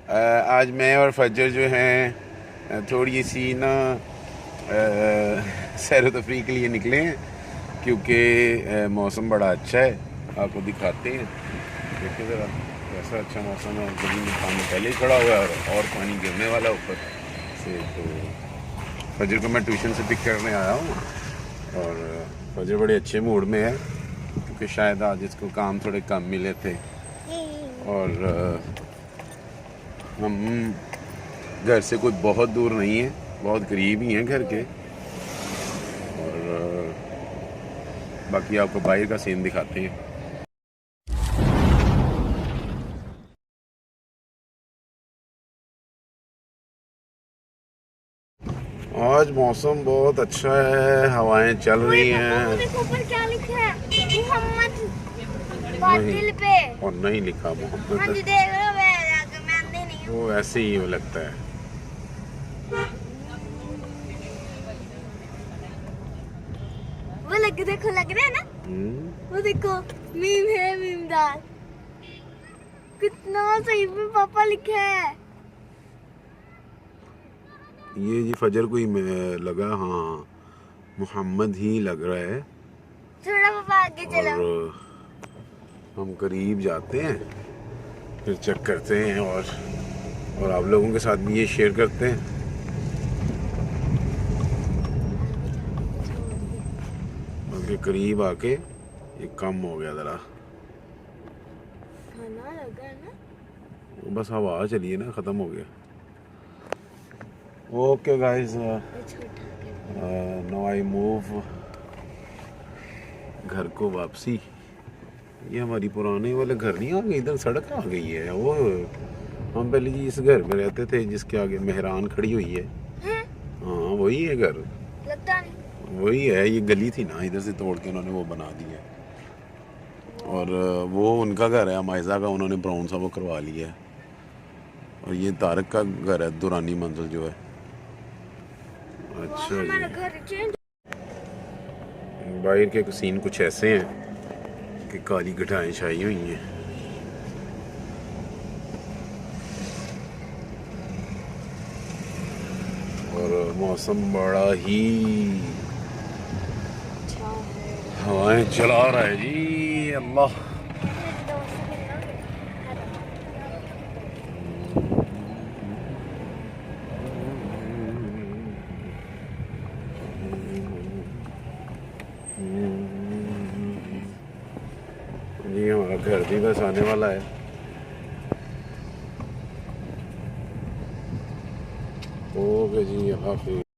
आज मैं और फजर जो हैं थोड़ी सी ना सैर व तफरीह के लिए निकले हैं क्योंकि मौसम बड़ा अच्छा है। आपको दिखाते हैं, देखिए ज़रा कैसा अच्छा मौसम है। ज़मीन में पानी पहले ही खड़ा हुआ है और पानी गिरने वाला ऊपर से। तो फजर को मैं ट्यूशन से पिक करने आया हूँ और फजर बड़े अच्छे मूड में है क्योंकि शायद आज इसको काम थोड़े कम मिले थे और हम घर से कोई बहुत दूर नहीं है, बहुत करीब ही हैं घर के। और बाकी आपको बाहर का सीन दिखाते हैं। आज मौसम बहुत अच्छा है, हवाएं चल रही हैं। देखो ऊपर क्या लिखा है, मोहम्मद बादल पे। और नहीं लिखा मोहम्मद, हाँ जी देख लो, मैं आंधे नहीं हूँ। वो ऐसे ही वो लगता है। वो देखो लग रहा है ना। वो देखो मीम है, मीमदार। कितना सही में पापा लिखा है। ये जी फजर को ही लगा, हाँ मोहम्मद ही लग रहा है। थोड़ा पापा आगे चलो। और हम करीब जाते हैं फिर चेक करते हैं और आप लोगों के साथ भी ये शेयर करते हैं। क्योंकि करीब आके ये कम हो गया ज़रा, खाना लगा ना, बस हवा चलिए ना, ख़त्म हो गया। Okay guys, now I move घर को वापसी। ये हमारी पुराने वाले घर नहीं आ गई, इधर सड़क आ गई है। वो हम पहले जी इस घर में रहते थे जिसके आगे मेहरान खड़ी हुई है। हाँ वही है घर, लगता नहीं। वही है। ये गली थी ना, इधर से तोड़ के उन्होंने वो बना दी है। और वो उनका घर है अमायजा का, उन्होंने ब्राउन सा वो करवा लिया है। और ये तारक का घर है, दुरानी मंजिल जो है। अच्छा हमारा जी, घर चेंज। बाहर के सीन कुछ ऐसे हैं कि काली घटाएं छाई हुई हैं। और मौसम बड़ा ही हवाएं चला रहा है जी, अल्लाह। जी हमारा घर भी बस आने वाला है। ओके जी, हाफिज़।